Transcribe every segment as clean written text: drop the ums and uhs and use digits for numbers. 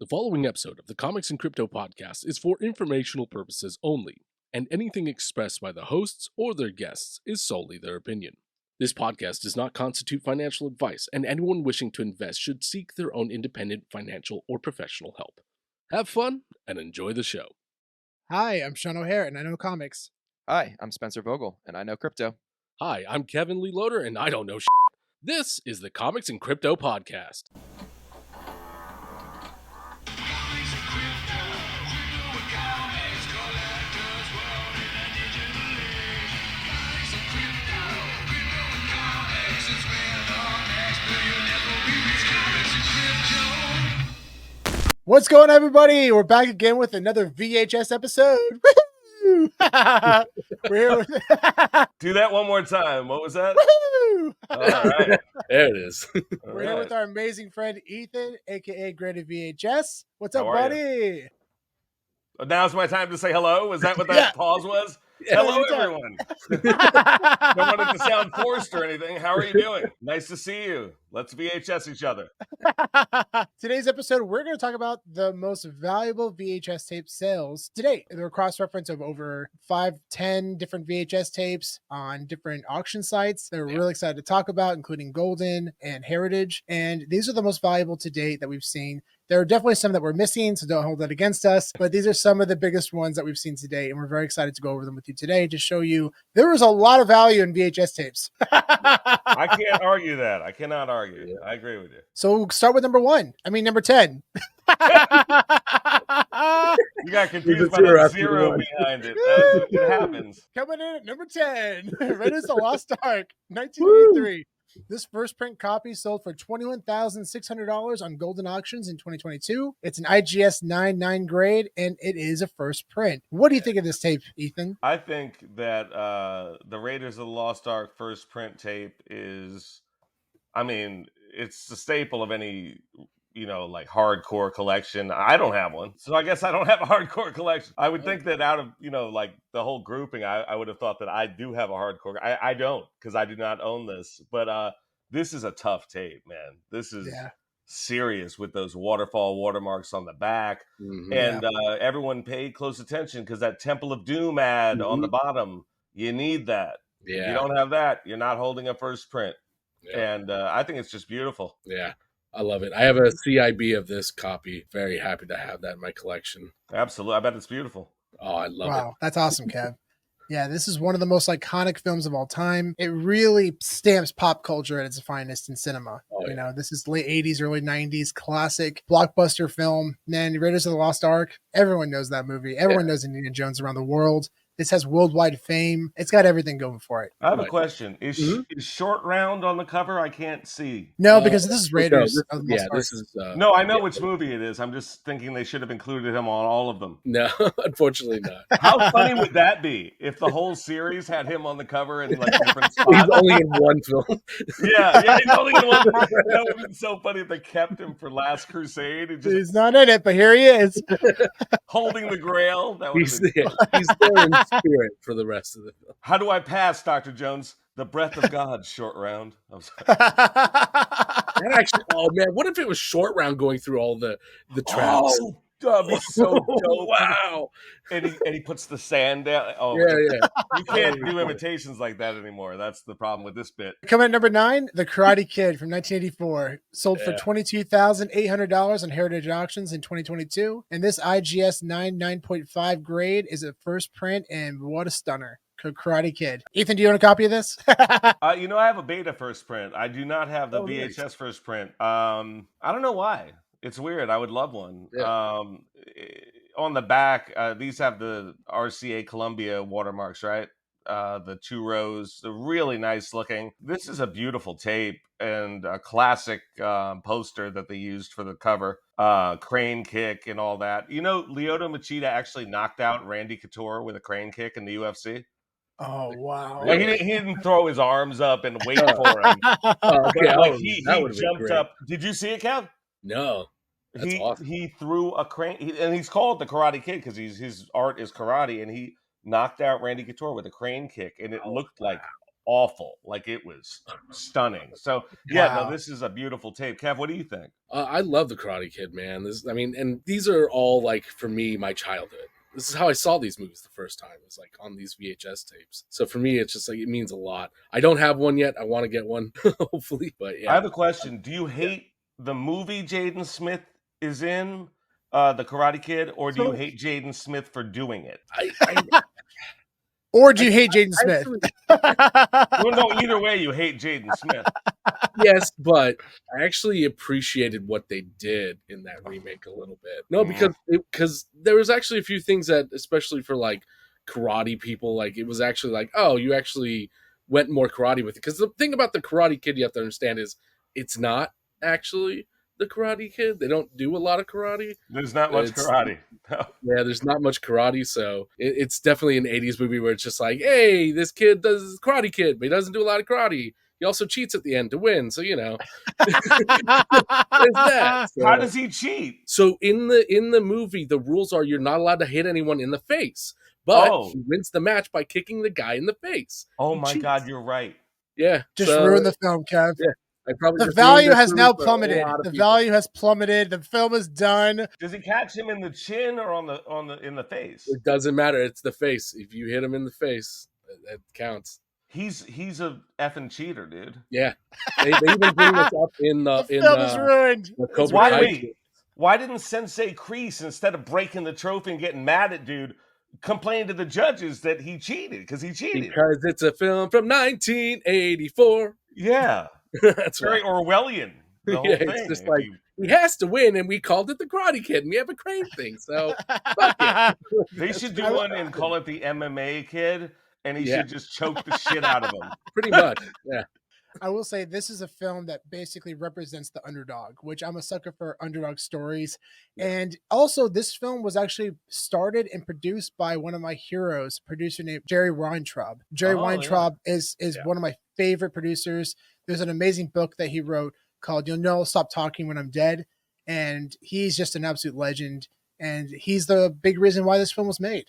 The following episode of the Comics and Crypto podcast is for informational purposes only, and anything expressed by the hosts or their guests is solely their opinion. This podcast does not constitute financial advice, and anyone wishing to invest should seek their own independent financial or professional help. Have fun and enjoy the show. Hi, I'm Sean O'Hare, and I know comics. Hi, I'm Spencer Vogel, and I know crypto. Hi, I'm Kevin Lee Loader, and I don't know shit. This is the Comics and Crypto podcast. What's going on, everybody? We're back again with another VHS episode. Woo-hoo! We're here with... Do that one more time. What was that? Woo-hoo! All right. There it is. We're here with our amazing friend Ethan, aka Graded VHS. What's up, How are buddy? Now's my time to say hello. Was that what that pause was? Hello, everyone. Don't want it to sound forced or anything. How are you doing? Nice to see you. Let's VHS each other. Today's episode, we're going to talk about the most valuable VHS tape sales to date. They're a cross-reference of over 5-10 different VHS tapes on different auction sites that we're really excited to talk about, including Golden and Heritage. And these are the most valuable to date that we've seen. There are definitely some that we're missing, so don't hold that against us. But these are some of the biggest ones that we've seen today, and we're very excited to go over them with you today to show you there was a lot of value in VHS tapes. I can't argue that. I cannot argue. Yeah. I agree with you. So we'll start with number 10. You got confused by the zero behind it. It happens. Coming in at number 10, Raiders of the Lost Ark, 1983. This first print copy sold for $21,600 on Golden Auctions in 2022. It's an IGS 99 grade, and it is a first print. What do you think of this tape, Ethan? I think that the Raiders of the Lost Ark first print tape is, it's the staple of any, like hardcore collection. I don't have one, so I guess I don't have a hardcore collection. I would think that out of, like the whole grouping, I would have thought that I do have a hardcore. I don't, because I do not own this. But this is a tough tape, man. This is serious with those waterfall watermarks on the back. Mm-hmm. And everyone paid close attention because that Temple of Doom ad on the bottom, you need that. Yeah. If you don't have that, you're not holding a first print. Yeah. And I think it's just beautiful. Yeah. I love it. I have a CIB of this copy. Very happy to have that in my collection. Absolutely. I bet it's beautiful. Oh, I love it. Wow, that's awesome, Kev. Yeah, this is one of the most iconic films of all time. It really stamps pop culture at its finest in cinema. Oh, yeah. This is late 80s, early 90s, classic blockbuster film. And Raiders of the Lost Ark, everyone knows that movie. Everyone knows Indiana Jones around the world. This has worldwide fame. It's got everything going for it. I have a question. Is Short Round on the cover? I can't see. No, because this is Raiders. This is. No, I know which movie it is. I'm just thinking they should have included him on all of them. No, unfortunately not. How funny would that be if the whole series had him on the cover in like different spots? He's only in one film. Yeah, he's only in one film. That would have been so funny if they kept him for Last Crusade. He's not in it, but here he is. Holding the Grail. He's there in spirit for the rest of the film. How do I pass, Dr. Jones? The breath of God, Short Round. I'm sorry. Actually, oh man, what if it was Short Round going through all the traps? Oh, that'd be so dope. Wow. And he puts the sand down. Oh, yeah. You can't do imitations like that anymore. That's the problem with this bit. Coming at number 9, The Karate Kid from 1984. Sold for $22,800 on Heritage Auctions in 2022. And this IGS 9.5 grade is a first print, and what a stunner. Karate Kid. Ethan, do you own a copy of this? I have a beta first print. I do not have the VHS first print. I don't know why. It's weird. I would love one. Yeah. On the back, these have the RCA Columbia watermarks, right? The 2 rows. They're really nice looking. This is a beautiful tape and a classic poster that they used for the cover. Crane kick and all that. Lyoto Machida actually knocked out Randy Couture with a crane kick in the UFC. Oh, wow. Like, he didn't throw his arms up and wait for him. He jumped up. Did you see it, Kev? No. That's awesome. He threw a crane, and he's called the Karate Kid because his art is karate, and he knocked out Randy Couture with a crane kick, and it looked like awful. Like it was stunning. So yeah, no, Wow. this is a beautiful tape. Kev, what do you think? I love the Karate Kid, man. And these are all like for me, my childhood. This is how I saw these movies the first time. It was like on these VHS tapes. So for me, it's just like it means a lot. I don't have one yet. I want to get one, hopefully. But yeah, I have a question. Do you hate the movie Jaden Smith is in, the Karate Kid, or do you So- hate Jaden Smith for doing it? Or do you hate Jaden Smith? Well, no, either way, you hate Jaden Smith. Yes, but I actually appreciated what they did in that remake a little bit. No, because there was actually a few things that, especially for like karate people, like it was actually like, oh, you actually went more karate with it. Because the thing about the Karate Kid you have to understand is it's not actually the Karate Kid. They don't do a lot of karate. There's not much karate. No. Yeah, there's not much karate, so it's definitely an 80s movie where it's just like, hey, this kid does Karate Kid, but he doesn't do a lot of karate. He also cheats at the end to win, so you know. There's that. So, How does he cheat? so in the movie, the rules are you're not allowed to hit anyone in the face, but he wins the match by kicking the guy in the face. Oh He my cheats. God, you're right. Yeah, Just so, ruin the film, Kev. Yeah, I probably The just value ruined has this now movie for a plummeted. lot of The people. value has plummeted. The film is done. Does he catch him in the chin or in the face? It doesn't matter. It's the face. If you hit him in the face, that counts. He's a effing cheater, dude. Yeah, they even bring this up in The film is ruined. the It's Cobra Kai. Wait, why didn't Sensei Kreese, instead of breaking the trophy and getting mad at dude, complain to the judges that he cheated because he cheated? Because it's a film from 1984. Yeah, That's very right. Orwellian. The whole Yeah, thing. it's just If like he has to win, and we called it the Karate Kid, and we have a crane thing. So fuck it. they should do one and call it the MMA Kid, and he should just choke the shit out of him. Pretty much. Yeah. I will say this is a film that basically represents the underdog, which I'm a sucker for underdog stories. And also, this film was actually started and produced by one of my heroes, a producer named Jerry Weintraub. Jerry Weintraub is one of my favorite producers. There's an amazing book that he wrote called "You'll Know Stop Talking When I'm Dead," and he's just an absolute legend. And he's the big reason why this film was made.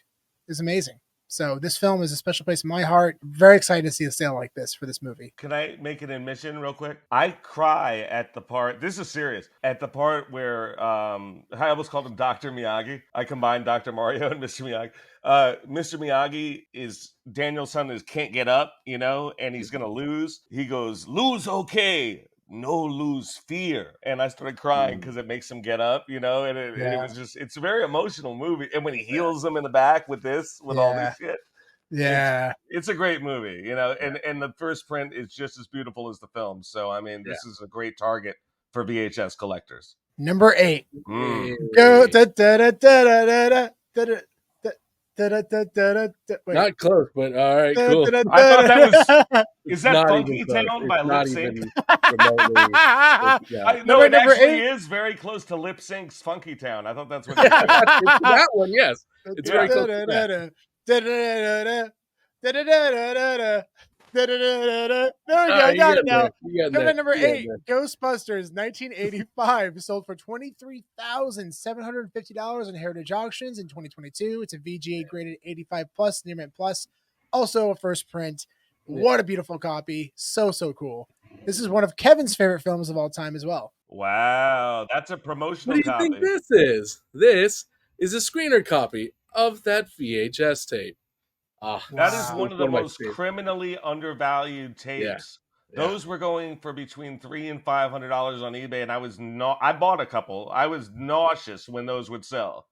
It's amazing. So this film is a special place in my heart. Very excited to see a sale like this for this movie. Can I make an admission real quick? I cry at the part, this is serious, at the part where, I almost called him Dr. Miyagi. I combined Dr. Mario and Mr. Miyagi. Mr. Miyagi is, Daniel's son can't get up, you know, and he's going to lose. He goes, lose okay. No lose fear. And I started crying because it makes him get up, you know, and it was just, it's a very emotional movie. And when he heals him in the back with all this shit. Yeah. It's a great movie, you know, and the first print is just as beautiful as the film. So, I mean, this is a great target for VHS collectors. Number 8. Go. Da, da, da, da, da, da, da, da. Wait. Not close, but all right, cool. I thought that was, is that Funky Town by Lip Sync? No, it actually is very close to Lip Sync's Funky Town. I thought that's what it was. That one, yes. It's very close to that. There we go. I got it now. Coming at number 8, Ghostbusters 1985, sold for $23,750 in Heritage Auctions in 2022. It's a VGA graded 85 plus, near mint plus. Also a first print. What a beautiful copy. So cool. This is one of Kevin's favorite films of all time as well. Wow, that's a promotional copy. What do you think this is? This is a screener copy of that VHS tape. That is one of the most criminally undervalued tapes. Yeah. Those were going for between $300 and $500 on eBay, and I bought a couple. I was nauseous when those would sell.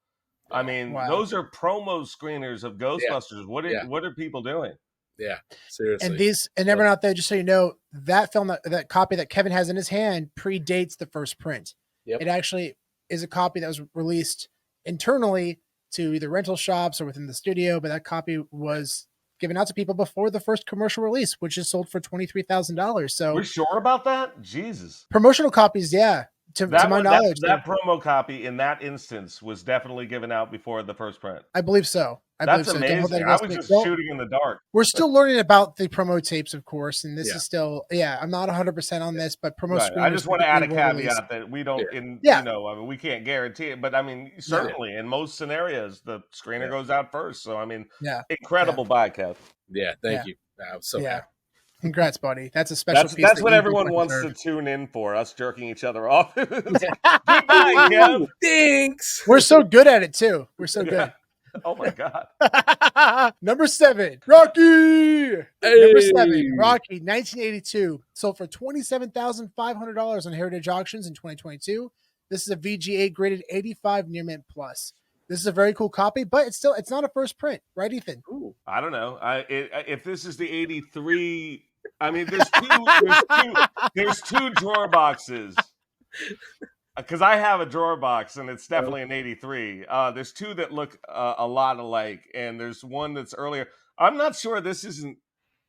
I mean, those are promo screeners of Ghostbusters. What are people doing? Yeah, seriously. And everyone out there, just so you know, that film, that copy that Kevin has in his hand predates the first print. Yep. It actually is a copy that was released internally to either rental shops or within the studio, but that copy was given out to people before the first commercial release, which is sold for $23,000. So we're sure about that? Jesus. Promotional copies, yeah. To my knowledge, that promo copy in that instance was definitely given out before the first print. I believe so. That's amazing. I was just shooting in the dark. We're still learning about the promo tapes, of course, and this is still, I'm not 100% on this, but promo screeners. I just want to add a caveat that we don't, I mean, we can't guarantee it, but I mean, certainly in most scenarios, the screener goes out first. So, I mean, incredible buy, Kev. Yeah, thank you. I'm so happy. Congrats, buddy. That's a special piece. That's that what you everyone don't wants to deserve. tune in for, us jerking each other off. Good night, Kev. Thanks. We're so good at it too. We're so Yeah. good. Oh my God. Number 7, Rocky. Number 7, Rocky, 1982, sold for $27,500 on Heritage Auctions in 2022. This is a VGA graded 85 near mint plus. This is a very cool copy, but it's not a first print, right, Ethan? Ooh. I don't know. If this is the 83, I mean, there's two drawer boxes. Because I have a drawer box and it's definitely an 83. There's two that look a lot alike, and there's one that's earlier. I'm not sure this isn't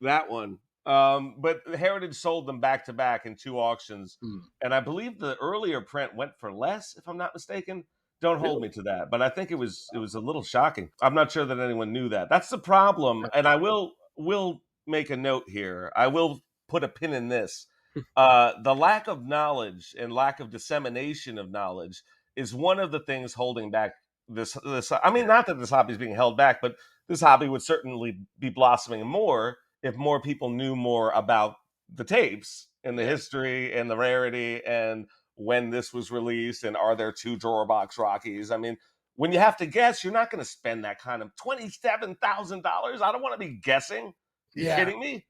that one. But Heritage sold them back to back in 2 auctions, and I believe the earlier print went for less, if I'm not mistaken. Don't hold me to that, but I think it was a little shocking. I'm not sure that anyone knew that. That's the problem, and I will make a note here. I will put a pin in this. The lack of knowledge and lack of dissemination of knowledge is one of the things holding back this. I mean, not that this hobby is being held back, but this hobby would certainly be blossoming more if more people knew more about the tapes and the history and the rarity and when this was released and are there 2 drawer box Rockies. I mean, when you have to guess, you're not going to spend that kind of $27,000. I don't want to be guessing. You kidding me?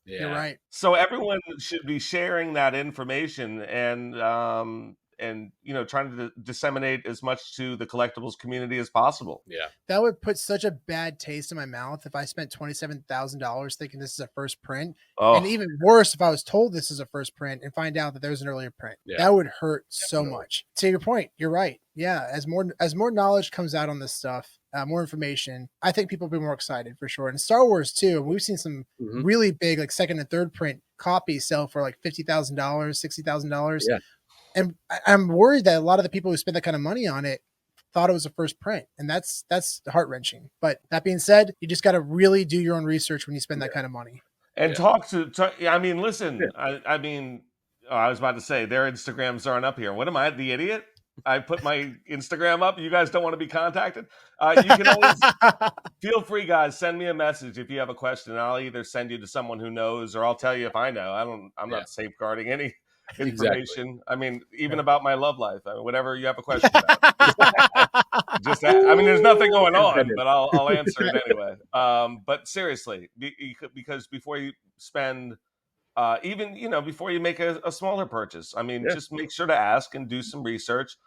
Yeah. You're right. So everyone should be sharing that information and trying to disseminate as much to the collectibles community as possible. Yeah. That would put such a bad taste in my mouth if I spent $27,000 thinking this is a first print. Oh. And even worse if I was told this is a first print and find out that there's an earlier print. Yeah. That would hurt so much. To your point, you're right. Yeah, as more knowledge comes out on this stuff, more information, I think people will be more excited for sure. And Star Wars too. We've seen some really big, like second and third print copies sell for like $50,000, $60,000. Yeah. And I'm worried that a lot of the people who spend that kind of money on it thought it was a first print, and that's heart wrenching. But that being said, you just got to really do your own research when you spend that kind of money. And talk to. I mean, listen. I mean, I was about to say their Instagrams aren't up here. What am I, the idiot? I put my Instagram up. You guys don't want to be contacted. You can always feel free, guys. Send me a message if you have a question. I'll either send you to someone who knows, or I'll tell you if I know. I'm not safeguarding any information. I mean, even about my love life. I mean, whatever you have a question about. I mean, there's nothing going on, but I'll answer it anyway. But seriously, because before you spend. Before you make a smaller purchase, I mean, just make sure to ask and do some research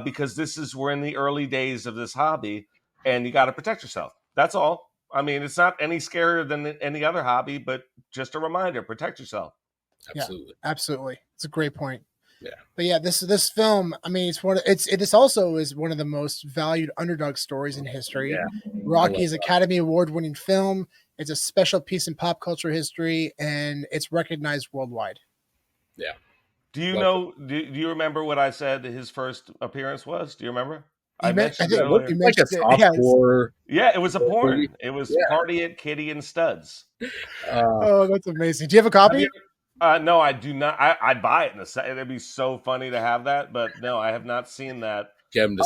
because we're in the early days of this hobby and you got to protect yourself. That's all. I mean, it's not any scarier than any other hobby, but just a reminder, protect yourself. Absolutely. Yeah, absolutely. It's a great point. Yeah. But yeah, this film, I mean, this also is one of the most valued underdog stories in history. Yeah. Rocky is Academy Award winning film. It's a special piece in pop culture history, and it's recognized worldwide. Yeah. Do you know? Do you remember what I said his first appearance was? Do you remember? I mentioned it It earlier. like a softcore. Yeah, it was a porn. It was Party at Kitty and Studs. Oh, that's amazing. Do you have a copy? No, I do not. I'd buy it in a second. It'd be so funny to have that, but no, I have not seen that.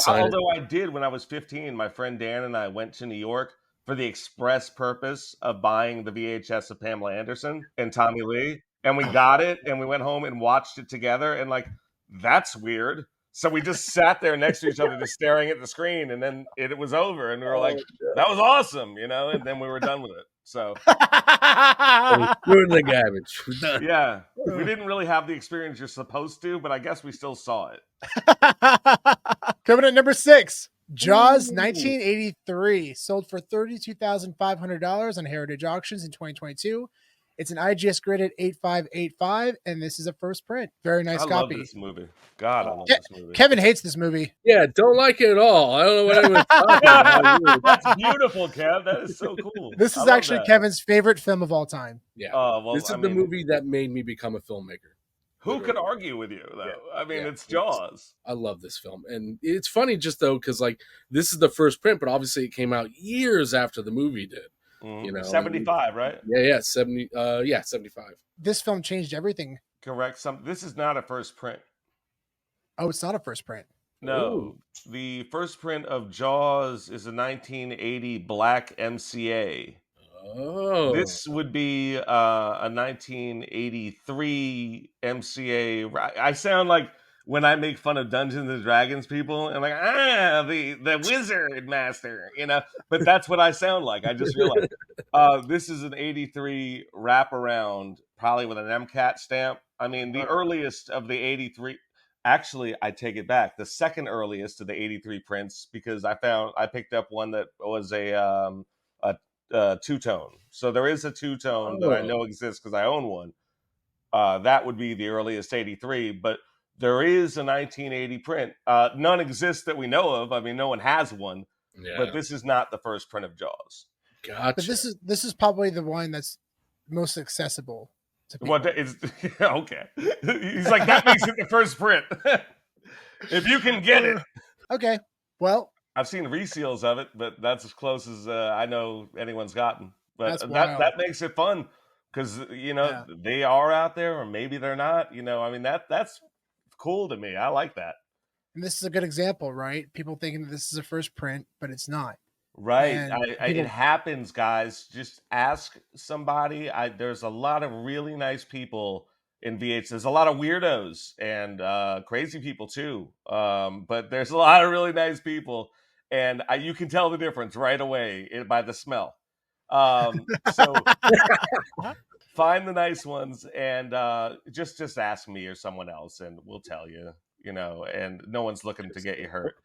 Although I did when I was 15. My friend Dan and I went to New York for the express purpose of buying the VHS of Pamela Anderson and Tommy Lee. And we got it and we went home and watched it together. And like, that's weird. So we just sat there next to each other, just staring at the screen. And then it was over. And we were like, that was awesome, And then we were done with it. So threw in the garbage. Yeah. We didn't really have the experience you're supposed to, but I guess we still saw it. Coming at number 6. Jaws 1983 sold for $32,500 on Heritage Auctions in 2022. It's an IGS graded 8585, and this is a first print. Very nice copy. I love this movie. God, I love this movie. Kevin hates this movie. Yeah, don't like it at all. I don't know what anyone's talking about. That's beautiful, Kev. That is so cool. This is actually Kevin's favorite film of all time. Yeah. This is the movie that made me become a filmmaker. Who could argue with you, though? Yeah. I mean, it's Jaws. I love this film. And it's funny just, though, because, like, this is the first print, but obviously it came out years after the movie did. 75, right? Yeah, 75. This film changed everything. Correct. This is not a first print. Oh, it's not a first print. No. Ooh. The first print of Jaws is a 1980 black MCA. Oh. This would be a 1983 MCA. I sound like when I make fun of Dungeons and Dragons people, I'm like, the wizard master, but that's what I sound like. I just realized this is an 83 wraparound, probably with an MCAT stamp. I mean, the earliest of the 83. Actually, I take it back. The second earliest of the 83 prints, because I picked up one that was a two-tone. So there is a two-tone that I know exists because I own one. That would be the earliest 83, but there is a 1980 print. None exists that we know of. I mean, no one has one, but this is not the first print of Jaws. Gotcha. But this is probably the one that's most accessible to people. What is okay? He's like, that makes it the first print. If you can get it. Okay. Well, I've seen reseals of it, but that's as close as I know anyone's gotten. But that makes it fun because they are out there, or maybe they're not. I mean that's cool to me. I like that. And this is a good example, right? People thinking that this is a first print, but it's not. Right. It happens, guys. Just ask somebody. There's a lot of really nice people in VH. There's a lot of weirdos and crazy people too. But there's a lot of really nice people. And you can tell the difference right away by the smell. So find the nice ones and just ask me or someone else, and we'll tell you. And no one's looking to get you hurt.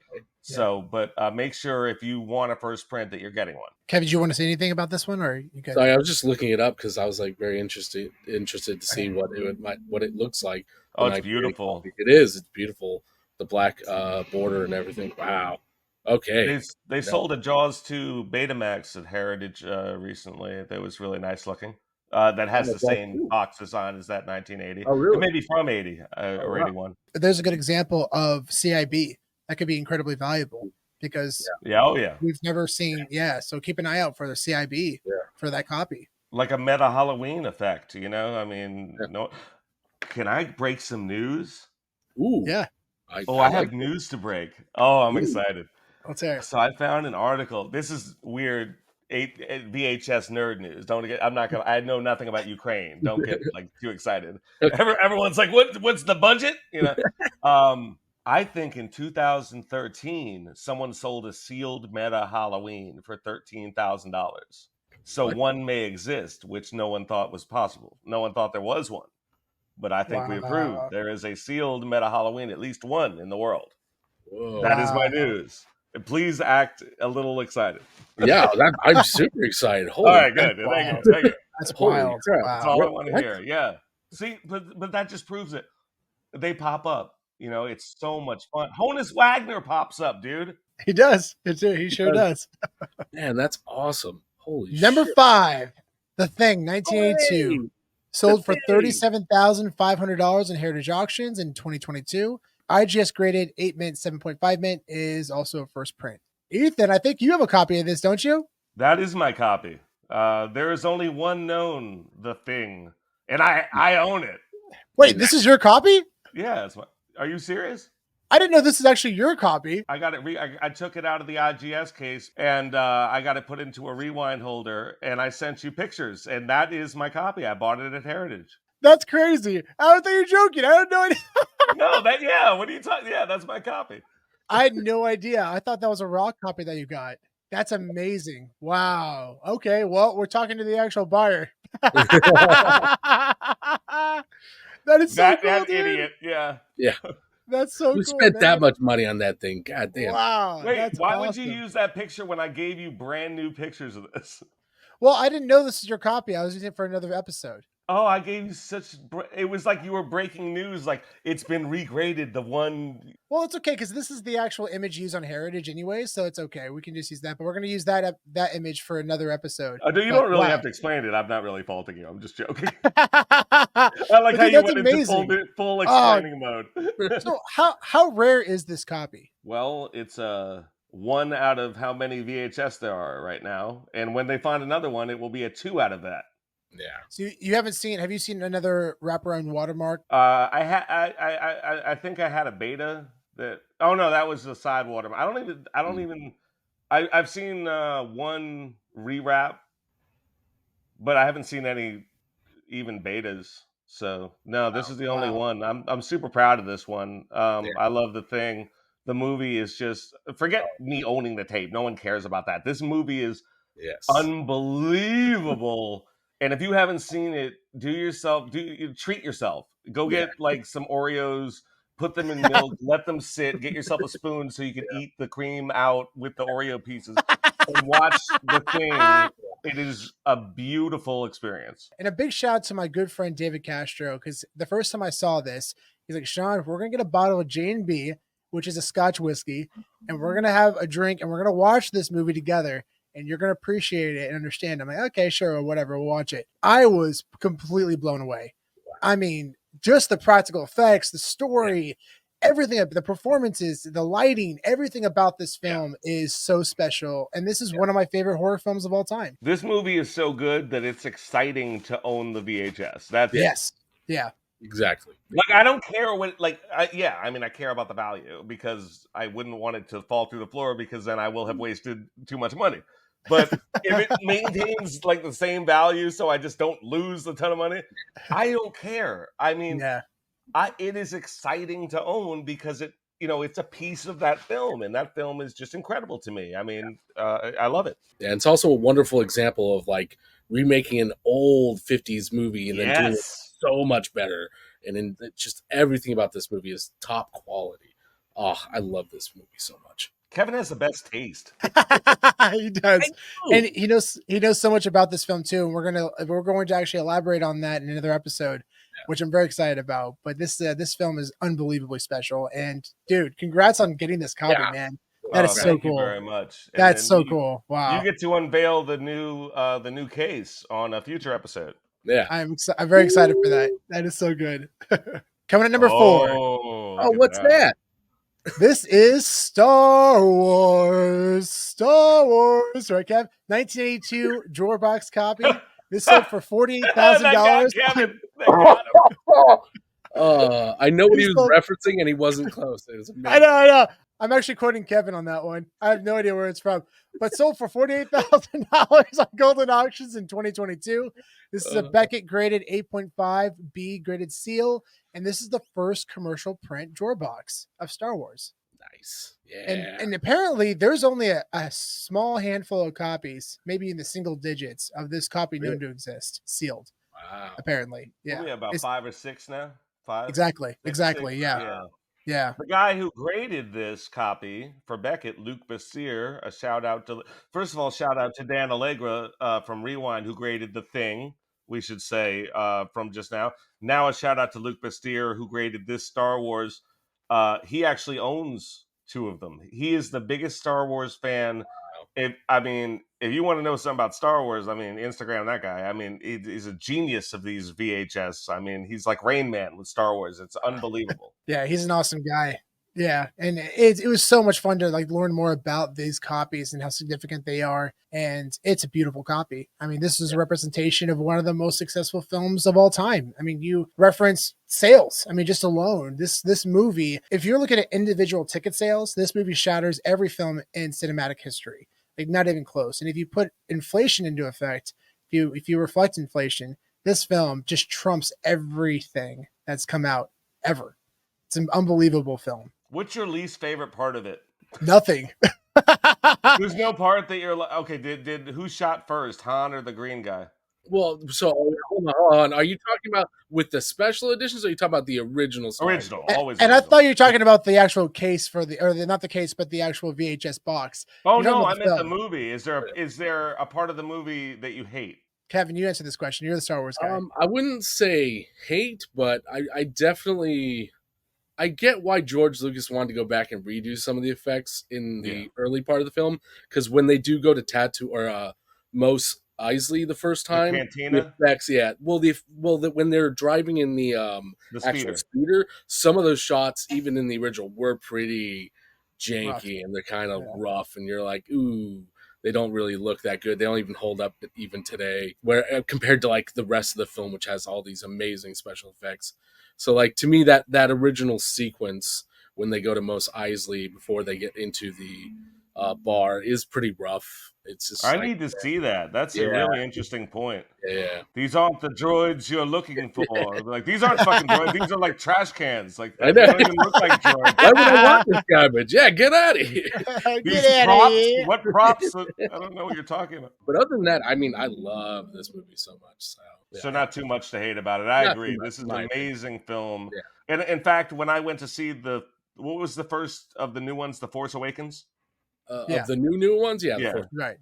So, but make sure if you want a first print that you're getting one. Kevin, did you want to say anything about this one, or you guys? Sorry, I was just looking it up because I was like very interested to see what it looks like. Oh, it's beautiful. It is. It's beautiful. The black border and everything. Wow. Okay. They sold a Jaws 2 Betamax at Heritage recently. That was really nice looking. That has the same box design as that 1980. Oh, really? It may be from 80 or 81. There's a good example of CIB that could be incredibly valuable because we've never seen. So keep an eye out for the CIB for that copy. Like a meta Halloween effect, I mean, no. Can I break some news? Ooh, yeah. I have news to break. Oh, I'm excited. Let's hear it. So I found an article. This is weird. VHS nerd news. I know nothing about Ukraine. Don't get too excited. Everyone's like, what's the budget? I think in 2013, someone sold a sealed meta Halloween for $13,000. So one may exist, which no one thought was possible. No one thought there was one. But I think we proved there is a sealed meta Halloween, at least one in the world. Whoa. That is my news. Please act a little excited. Yeah, I'm super excited. All right, good. Thank you. That's wild. Wow. That's all I want to hear. Yeah. See, but that just proves it. They pop up. It's so much fun. Honus Wagner pops up, dude. He does. He sure does. Man, that's awesome. Holy shit. Number 5, The Thing, 1982. Hey, sold for $37,500 in Heritage Auctions in 2022. IGS graded 8 mint, 7.5 mint is also a first print. Ethan, I think you have a copy of this, don't you? That is my copy. There is only one known, The Thing, and I own it. Wait, this is your copy? Yeah, are you serious? I didn't know this is actually your copy. I got it. I took it out of the IGS case and I got it put into a rewind holder, and I sent you pictures, and that is my copy. I bought it at Heritage. That's crazy. I thought you were joking. I had no idea. No, what are you talking? Yeah, that's my copy. I had no idea. I thought that was a raw copy that you got. That's amazing. Wow. Okay, well, we're talking to the actual buyer. That is so cool, that dude. Idiot. Yeah. That's so cool. Who spent that much money on that thing? God damn. Wow. Wait, why would you use that picture when I gave you brand new pictures of this? Well, I didn't know this is your copy. I was using it for another episode. Oh, I gave you it was like you were breaking news, like it's been regraded, the one. Well, it's okay because this is the actual image used on Heritage anyway, so it's okay. We can just use that, but we're going to use that image for another episode. You don't really have to explain it. I'm not really faulting you. I'm just joking. I like how you went into full explaining mode. So how rare is this copy? Well, it's one out of how many VHS there are right now, and when they find another one, it will be a 2 out of that. Yeah. So you haven't seen? Have you seen another wraparound watermark? I think I had a beta that. Oh no, that was the side watermark. I've seen one rewrap but I haven't seen any even betas. So no, this is the only Wow. one. I'm super proud of this one. I love the thing. The movie is just forget me owning the tape. No one cares about that. This movie is unbelievable. And if you haven't seen it, treat yourself. Go get like some Oreos, put them in milk, let them sit, get yourself a spoon so you can eat the cream out with the Oreo pieces and watch the thing. It is a beautiful experience. And a big shout out to my good friend David Castro, because the first time I saw this, he's like, Sean, we're gonna get a bottle of J&B, which is a Scotch whiskey, and we're gonna have a drink and we're gonna watch this movie together, and you're gonna appreciate it and understand. I'm like, okay, sure, whatever, we'll watch it. I was completely blown away. I mean, just the practical effects, the story, everything, the performances, the lighting, everything about this film is so special. And this is one of my favorite horror films of all time. This movie is so good that it's exciting to own the VHS. That's yes. Yeah. Exactly. Like, I don't care what, like, I care about the value because I wouldn't want it to fall through the floor because then I will have wasted too much money. But if it maintains like the same value so I just don't lose a ton of money, I don't care. I mean, it is exciting to own because it's a piece of that film, and that film is just incredible to me. I mean, I love it. And it's also a wonderful example of like remaking an old 50s movie and then doing it so much better. And just everything about this movie is top quality. Oh, I love this movie so much. Kevin has the best taste. He does, and he knows so much about this film too. And we're going to actually elaborate on that in another episode, which I'm very excited about. But this film is unbelievably special. And dude, congrats on getting this copy, man. That is so cool. Thank you very much. That's so cool. Wow. You get to unveil the new case on a future episode. Yeah, I'm very excited for that. That is so good. Coming at number 4. Oh, what's that? This is Star Wars. Star Wars, right, Kev? 1982 drawer box copy. This sold for $48,000. I know what he was referencing, and he wasn't close. It was amazing. I know. I'm actually quoting Kevin on that one. I have no idea where it's from, but sold for $48,000 on Golden Auctions in 2022. This is a Beckett graded 8.5 B graded seal, and this is the first commercial print drawer box of Star Wars. Nice. Yeah. And apparently there's only a small handful of copies, maybe in the single digits, of this copy known to exist, sealed. Wow. Apparently. Yeah. We're about 5 or 6 now. 5. Exactly. 6, Yeah. The guy who graded this copy for Beckett, Luc Bessier, shout out to Dan Allegra from Rewind, who graded The Thing, we should say, from just now. Now a shout out to Luc Bessier, who graded this Star Wars. He actually owns 2 of them. He is the biggest Star Wars fan. If you want to know something about Star Wars, Instagram that guy. He's a genius of these VHS. He's like Rain Man with Star Wars. It's unbelievable. Yeah, he's an awesome guy. Yeah, and it was so much fun to like learn more about these copies and how significant they are. And it's a beautiful copy. This is a representation of one of the most successful films of all time. You reference sales. Just alone, this movie, if you're looking at individual ticket sales, this movie shatters every film in cinematic history. Like, not even close. And if you put inflation into effect, if you reflect inflation, this film just trumps everything that's come out ever. It's an unbelievable film. What's your least favorite part of it? Nothing. There's no part that you're like, okay, did who shot first, Han or the green guy? Well, so hold on. Are you talking about with the special editions, or are you talking about the original? Original, always. And I thought you were talking about the actual case not the case, but the actual VHS box. Oh no, I meant the movie. Is there a part of the movie that you hate? Kevin, you answer this question. You're the Star Wars guy. I wouldn't say hate, but I definitely. I get why George Lucas wanted to go back and redo some of the effects in the early part of the film, because when they do go to Tatooine or Mos Eisley the first time, the cantina? The effects, when they're driving in the actual speeder, some of those shots, even in the original, were pretty janky and they're kind of rough, and you're like, ooh, they don't really look that good. They don't even hold up even today, where compared to like the rest of the film, which has all these amazing special effects. So, like, to me, that original sequence when they go to Mos Eisley before they get into the bar is pretty rough. It's just I need to see that. That's a really interesting point. Yeah. These aren't the droids you're looking for. Like, these aren't fucking droids. These are like trash cans. Like, I they know. don't even look like droids. Why would I want this garbage? Yeah, get out of here. These Get out of props, here. what props? I don't know what you're talking about. But other than that, I mean, I love this movie so much. So, yeah. So not too much to hate about it. I Not agree. too much, This is in an my opinion. amazing film. Yeah. And in fact, when I went to see what was the first of the new ones, The Force Awakens? Yeah. Of the new ones, yeah. Yeah. Right.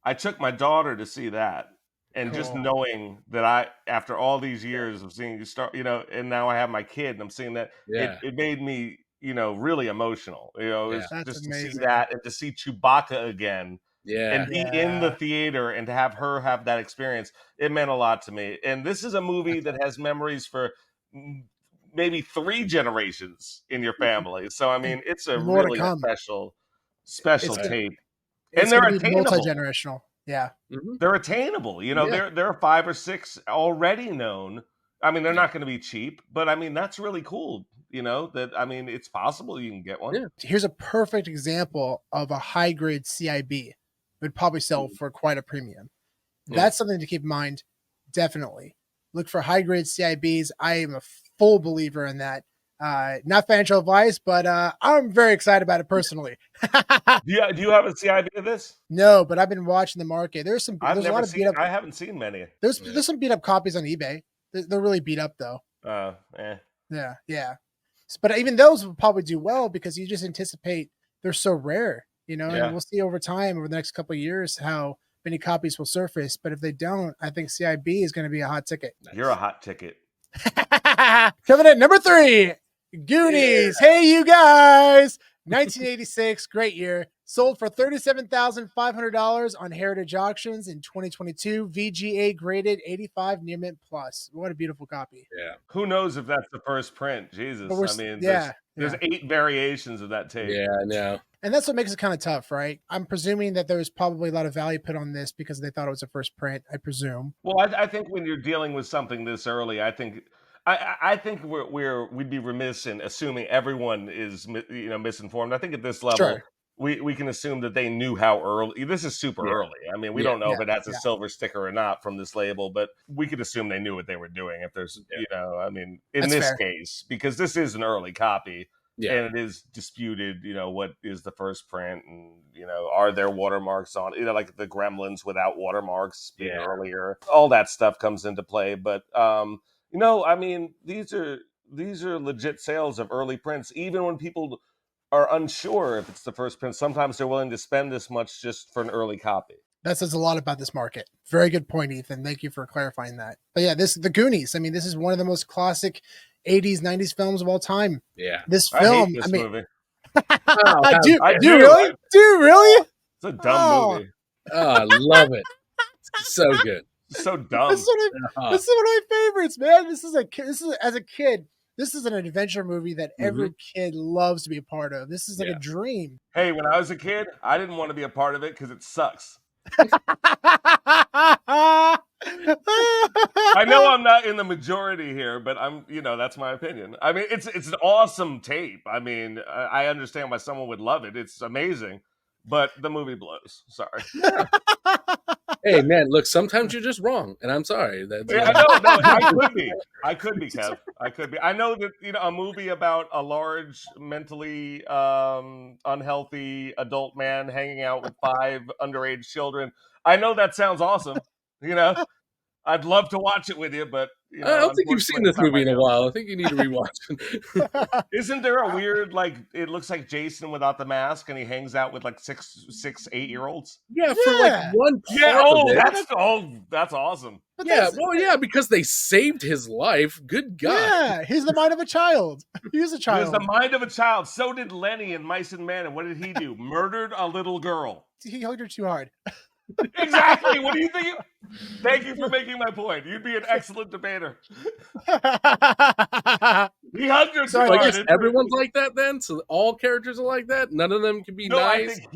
I took my daughter to see that. And just Cool. knowing that after all these years of seeing you start, and now I have my kid and I'm seeing that, Yeah. it made me, really emotional. It was That's just to amazing. see that and to see Chewbacca again Yeah. and be in the theater and to have her have that experience, it meant a lot to me. And this is a movie that has memories for maybe 3 generations in your family. So, I mean, it's a More to really come. special It's- tape. It's And they're gonna be attainable. multi-generational. Yeah. Mhm. They're attainable. Yeah. There are 5 or 6 already known. I mean, they're not going to be cheap, but I mean, that's really cool. It's possible you can get one. Yeah. Here's a perfect example of a high-grade CIB. It would probably sell for quite a premium. Yeah. That's something to keep in mind. Definitely look for high-grade CIBs. I am a full believer in that. Not financial advice, but I'm very excited about it personally. Do you have a CIB of this? No, but I've been watching the market. There's a lot of beat up. I haven't seen many. There's some beat up copies on eBay. They're really beat up though. Yeah. But even those will probably do well because you just anticipate they're so rare, And we'll see over time, over the next couple of years, how many copies will surface. But if they don't, I think CIB is going to be a hot ticket. You're a hot ticket. Coming at number 3, Goonies. Yeah. Hey, you guys. 1986, great year. Sold for $37,500 on Heritage Auctions in 2022. VGA graded 85 near mint plus. What a beautiful copy. Yeah. Who knows if that's the first print? Jesus. There's 8 variations of that tape. Yeah, I know. And that's what makes it kind of tough, right? I'm presuming that there was probably a lot of value put on this because they thought it was a first print, I presume. Well, I think when you're dealing with something this early, I think we'd be remiss in assuming everyone is misinformed. I think at this level, Sure. we can assume that they knew how early. This is super early. I mean, we don't know if it has a silver sticker or not from this label, but we could assume they knew what they were doing. If there's, in That's this fair. case, because this is an early copy. Yeah. And it is disputed, what is the first print, and are there watermarks on, like the Gremlins without watermarks being earlier? All that stuff comes into play, but these are legit sales of early prints. Even when people are unsure if it's the first print, sometimes they're willing to spend this much just for an early copy. That says a lot about this market. Very good point, Ethan. Thank you for clarifying that. But yeah, the Goonies. I mean, this is one of the most classic 80s, 90s films of all time. Yeah. This film, I hate this movie. do you really? Do you really? It's a dumb movie. Oh, I love it. It's so good. It's so dumb. This is one of my favorites, man. This is as a kid. This is an adventure movie that every kid loves to be a part of. This is like a dream. Hey, when I was a kid, I didn't want to be a part of it because it sucks. I know I'm not in the majority here, but that's my opinion. I mean, it's an awesome tape. I mean, I understand why someone would love it. It's amazing, but the movie blows. Sorry. Hey, man, look, sometimes you're just wrong, and I'm sorry. No, I could be, Kev. I could be. I know that, a movie about a large, mentally unhealthy adult man hanging out with 5 underage children. I know that sounds awesome. I'd love to watch it with you, but I don't think you've seen this movie in a while. I think you need to rewatch it. Isn't there a weird, it looks like Jason without the mask, and he hangs out with 8-year-olds? Yeah, for one part. That's awesome. But because they saved his life. Good God. Yeah, he's the mind of a child. He was a child. He was the mind of a child. So did Lenny in Mice and Men. And what did he do? Murdered a little girl. He hugged her too hard. Exactly. What do you think? Thank you for making my point. You'd be an excellent debater. He hugged her too I hard. guess everyone's like that then? So all characters are like that? None of them can be nice? I think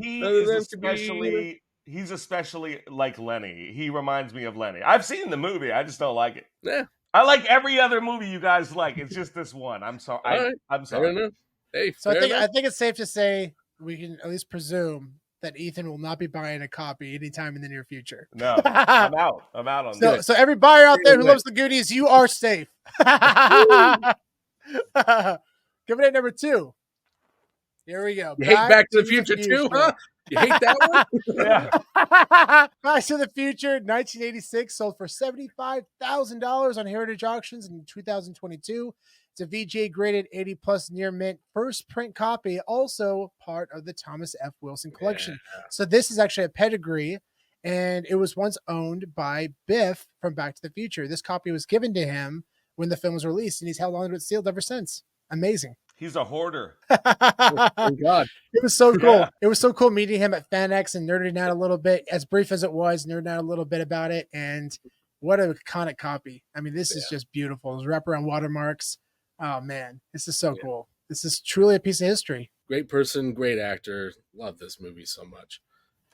he's especially like Lenny. He reminds me of Lenny. I've seen the movie. I just don't like it. Yeah. I like every other movie you guys like. It's just this one. I'm sorry. I'm sorry. Hey, so I think it's safe to say we can at least presume that Ethan will not be buying a copy anytime in the near future. No, I'm out. I'm out on So, this. so every buyer out there who Anyway. loves the Goonies, you are safe. Coming at number 2. Here we go. You hate Back to the Future too, huh? You hate that one? Yeah. Back to the Future, 1986, sold for $75,000 on Heritage Auctions in 2022. It's a VGA graded 80 plus near mint first print copy, also part of the Thomas F. Wilson collection. Yeah. So this is actually a pedigree, and it was once owned by Biff from Back to the Future. This copy was given to him when the film was released, and he's held on to it sealed ever since. Amazing. He's a hoarder. Thank God. It was so cool. Yeah. It was so cool meeting him at FanX and nerding out a little bit, as brief as it was, nerding out a little bit about it. And what an iconic copy. I mean, this is just beautiful. Those wraparound watermarks. Oh, man. This is so cool. This is truly a piece of history. Great person, great actor. Love this movie so much.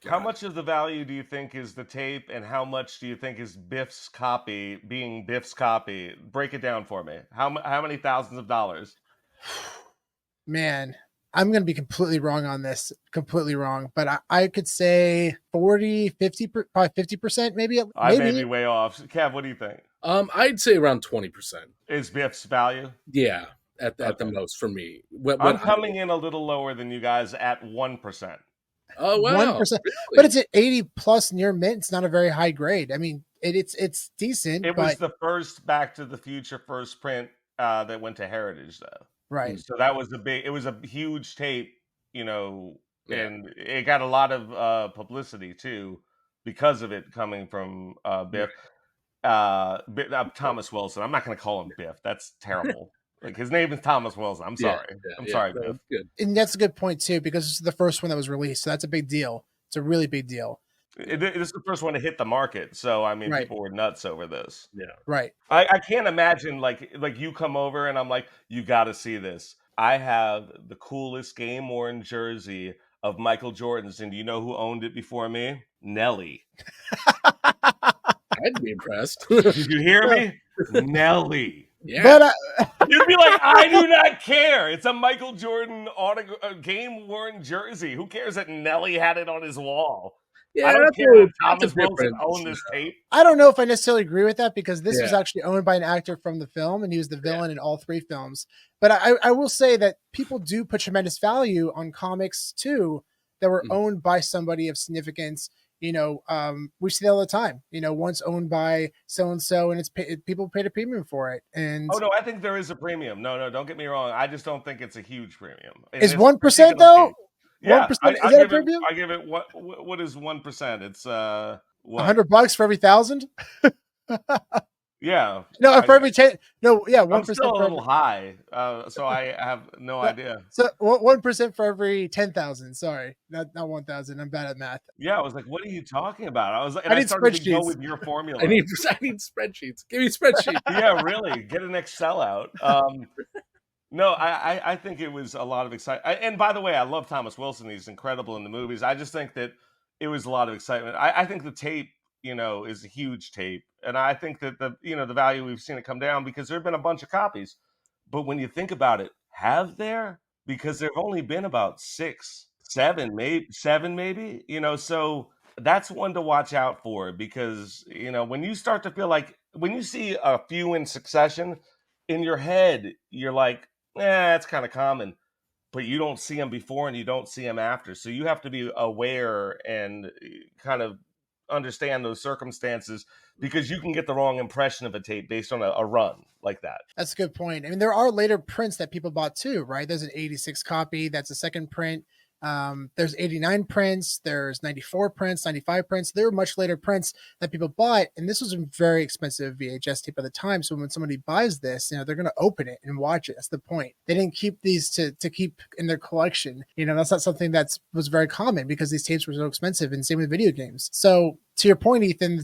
How much of the value do you think is the tape, and how much do you think is Biff's copy being Biff's copy? Break it down for me. How many thousands of dollars? Man, I'm going to be completely wrong on this. Completely wrong. But I could say 40, 50, probably 50% maybe. I may be way off. Kev, what do you think? I'd say around 20%. Is Biff's value? Yeah, at the most for me. I'm coming in a little lower than you guys at 1%. Oh, wow. 1%. Really? But it's at 80 plus near mint. It's not a very high grade. I mean, it's decent. It was the first Back to the Future first print that went to Heritage, though. Right. So that was it was a huge tape, and it got a lot of publicity too because of it coming from Biff. Thomas Wilson. I'm not going to call him Biff. That's terrible. Like, his name is Thomas Wilson. I'm sorry. I'm sorry, Biff. Good. And that's a good point too, because this is the first one that was released. So that's a big deal. It's a really big deal. This is the first one to hit the market. So, I mean, Right. people were nuts over this. Yeah. Right. I can't imagine like you come over and I'm like, you got to see this. I have the coolest game worn jersey of Michael Jordan's. And do you know who owned it before me? Nelly. I'd be impressed. Did you hear me? Nelly. Yeah. But You'd be like, I do not care. It's a Michael Jordan game worn jersey. Who cares that Nelly had it on his wall? Yeah, I don't care that Thomas Wilson owned this tape. I don't know if I necessarily agree with that, because this was Yeah. actually owned by an actor from the film, and he was the villain in all 3 films. But I will say that people do put tremendous value on comics too that were owned by somebody of significance. We see that all the time. Once owned by so and so, and people paid a premium for it. And Oh no, I think there is a premium. No, don't get me wrong. I just don't think it's a huge premium. is 1% though? Yeah, 1% is that a premium? I give it what is 1%? It's what? $100 for every 1,000. Yeah. No, for every 10. No, yeah, 1%. I'm still a for little high, so I have no idea. So 1% for every 10,000. Sorry, not 1,000. I'm bad at math. Yeah, I was like, "What are you talking about?" I was like, I need started to go spreadsheets. with your formula. I need spreadsheets. Give me spreadsheets. Yeah, really, get an Excel out. No, I think it was a lot of excitement. And by the way, I love Thomas Wilson. He's incredible in the movies. I just think that it was a lot of excitement. I think the tape, is a huge tape. And I think that the value, we've seen it come down because there have been a bunch of copies. But when you think about it, have there? Because there have only been about 6, 7, maybe, so that's one to watch out for, because, when you start to feel like, when you see a few in succession, in your head, you're like, that's kind of common, but you don't see them before and you don't see them after. So you have to be aware and kind of understand those circumstances, because you can get the wrong impression of a tape based on a run like that. That's a good point. I mean, there are later prints that people bought too, right? There's an 86 copy. That's a second print. There's 89 prints. There's 94 prints, 95 prints. There are much later prints that people bought. And this was a very expensive VHS tape at the time. So when somebody buys this, they're going to open it and watch it. That's the point. They didn't keep these to keep in their collection. That's not something was very common, because these tapes were so expensive, and same with video games. So to your point, Ethan,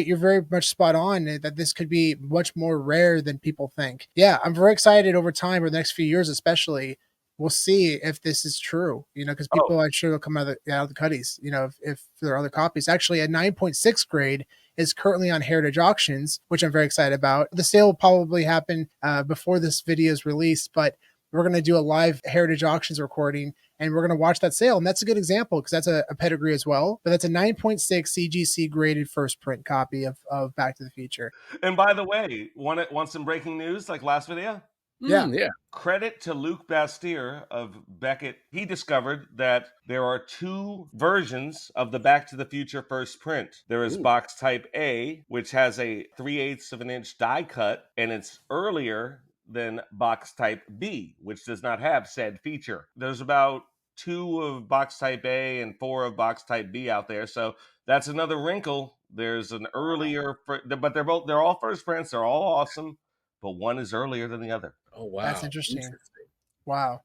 you're very much spot on that this could be much more rare than people think. Yeah, I'm very excited over time, or the next few years especially. We'll see if this is true, because people, I'm sure, will come out of the cutties, if there are other copies. Actually, a 9.6 grade is currently on Heritage Auctions, which I'm very excited about. The sale will probably happen before this video is released, but we're going to do a live Heritage Auctions recording, and we're going to watch that sale. And that's a good example because that's a pedigree as well. But that's a 9.6 CGC graded first print copy of Back to the Future. And by the way, want some breaking news like last video? Yeah. Yeah. Credit to Luc Bastier of Beckett. He discovered that there are two versions of the Back to the Future first print. There is box type A, which has a 3/8 of an inch die cut, and it's earlier than box type B, which does not have said feature. There's about 2 of box type A and 4 of box type B out there. So that's another wrinkle. There's an earlier, but they're all first prints. They're all awesome, but one is earlier than the other. Oh wow, That's interesting. Wow.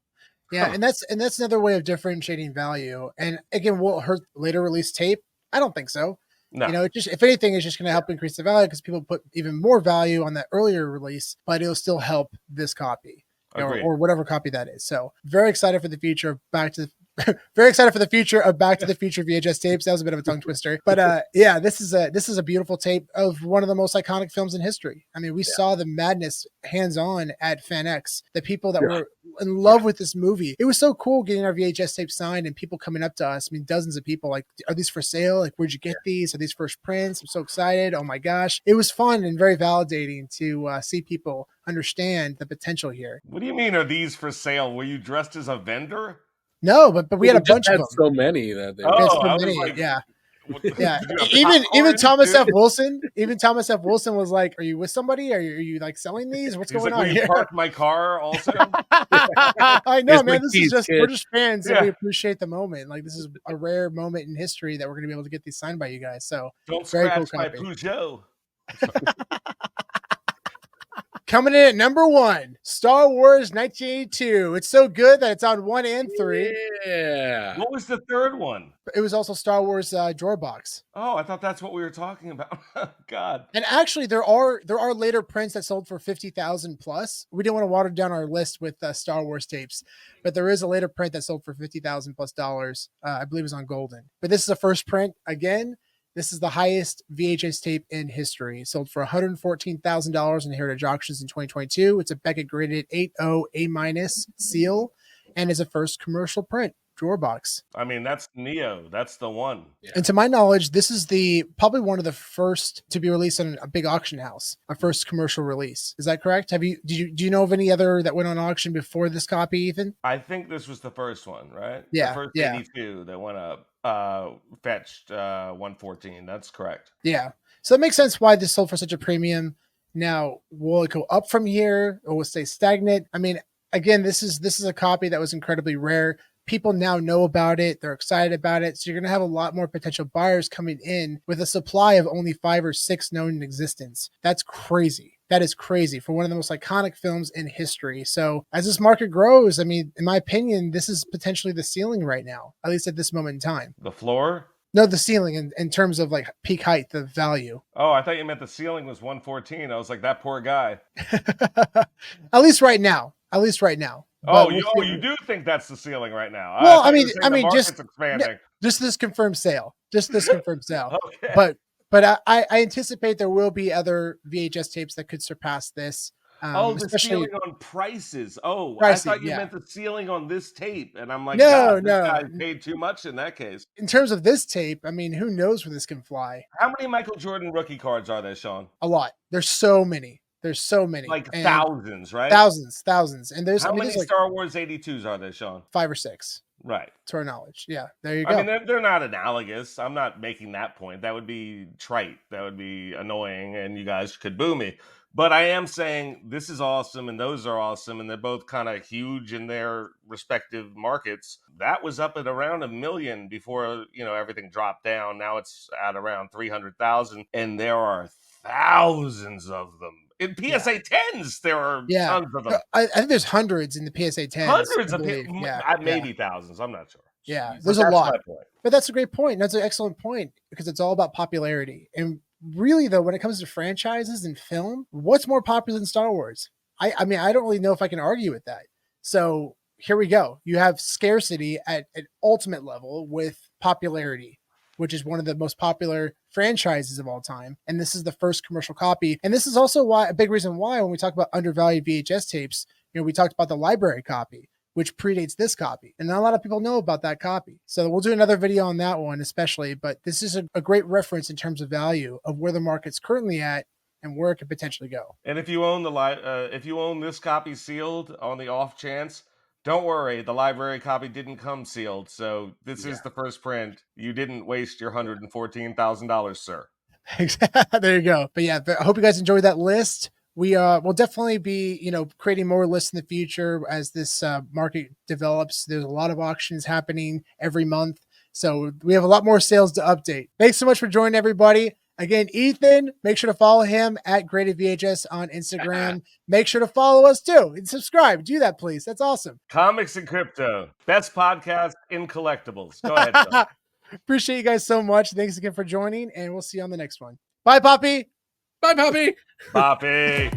Yeah, and that's another way of differentiating value. And again, will it hurt later release tape? I don't think so. No. You know, it just, if anything, it's just going to help increase the value because people put even more value on that earlier release, but it'll still help this copy or whatever copy that is. So very excited for the future of Back to the Future VHS tapes. That was a bit of a tongue twister, but yeah, this is a beautiful tape of one of the most iconic films in history. I mean, we saw the madness hands-on at FanX. The people that were in love with this movie. It was so cool getting our VHS tape signed and people coming up to us. I mean, dozens of people like, "Are these for sale? Like, where'd you get these? Are these first prints? I'm so excited! Oh my gosh!" It was fun and very validating to see people understand the potential here. What do you mean? Are these for sale? Were you dressed as a vendor? No, but we had a bunch of them. So many that they Yeah. Yeah. Even Thomas F. Wilson, was like, "Are you with somebody? Are you like selling these? What's going on Will here?" you park my car also? I know, man. We're just fans and we Yeah. appreciate the moment. Like, this is a rare moment in history that we're gonna be able to get these signed by you guys. So Don't very scratch cool my copy. Peugeot. Coming in at number 1, Star Wars 1982. It's so good that it's on 1 and 3. Yeah. What was the third one? It was also Star Wars drawer box. Oh, I thought that's what we were talking about. God. And actually, there are later prints that sold for 50,000 plus. We didn't want to water down our list with Star Wars tapes, but there is a later print that sold for 50,000 plus dollars. I believe it was on Golden. But this is a first print again. This is the highest VHS tape in history. It sold for $114,000 in Heritage Auctions in 2022. It's a Beckett graded 8.0 A- seal, and is a first commercial print drawer box. I mean, that's Neo. That's the one. Yeah. And to my knowledge, this is probably one of the first to be released in a big auction house, a first commercial release. Is that correct? Do you know of any other that went on auction before this copy, Ethan? I think this was the first one, right? Yeah. The first 82 that went up, fetched 114. That's correct. Yeah. So that makes sense why this sold for such a premium. Now, will it go up from here or will it stay stagnant? I mean, again, this is a copy that was incredibly rare. People now know about it. They're excited about it. So you're going to have a lot more potential buyers coming in with a supply of only 5 or 6 known in existence. That's crazy. That is crazy for one of the most iconic films in history. So as this market grows, I mean, in my opinion, this is potentially the ceiling right now, at least at this moment in time. The floor? No, the ceiling in terms of like peak height, the value. Oh, I thought you meant the ceiling was 114. I was like, that poor guy. At least right now. Oh, you do think that's the ceiling right now? Well, I mean, just expanding. Just this confirmed sale. Okay. But I anticipate there will be other VHS tapes that could surpass this. The ceiling on prices. Oh, pricey, I thought you meant the ceiling on this tape, and I'm like, no, this guy paid too much in that case. In terms of this tape, I mean, who knows where this can fly? How many Michael Jordan rookie cards are there, Sean? A lot. There's so many. Like thousands, right? Thousands. And there's how many Star Wars 82s are there, Sean? 5 or 6. Right. To our knowledge. Yeah, there you go. I mean, they're not analogous. I'm not making that point. That would be trite. That would be annoying, and you guys could boo me. But I am saying this is awesome, and those are awesome, and they're both kind of huge in their respective markets. That was up at around 1 million before, everything dropped down. Now it's at around 300,000, and there are thousands of them. In PSA 10s, there are tons of them. I think there's hundreds in the PSA 10s. Hundreds of maybe thousands. I'm not sure. Yeah, there's a lot. But that's a great point. That's an excellent point because it's all about popularity. And really, though, when it comes to franchises and film, what's more popular than Star Wars? I mean, I don't really know if I can argue with that. So here we go. You have scarcity at an ultimate level with popularity, which is one of the most popular franchises of all time. And this is the first commercial copy. And this is also a big reason why when we talk about undervalued VHS tapes, we talked about the library copy, which predates this copy. And not a lot of people know about that copy. So we'll do another video on that one, especially, but this is a great reference in terms of value of where the market's currently at and where it could potentially go. And if you own if you own this copy sealed on the off chance, don't worry, the library copy didn't come sealed. So this is the first print. You didn't waste your $114,000, sir. There you go. But yeah, I hope you guys enjoyed that list. We will definitely be, creating more lists in the future as this market develops. There's a lot of auctions happening every month. So we have a lot more sales to update. Thanks so much for joining, everybody. Again, Ethan, make sure to follow him at Graded VHS on Instagram. Make sure to follow us too and subscribe. Do that, please. That's awesome. Comics and Crypto, best podcast in collectibles. Go ahead, Phil. Appreciate you guys so much. Thanks again for joining, and we'll see you on the next one. Bye, Poppy. Bye, Poppy. Poppy.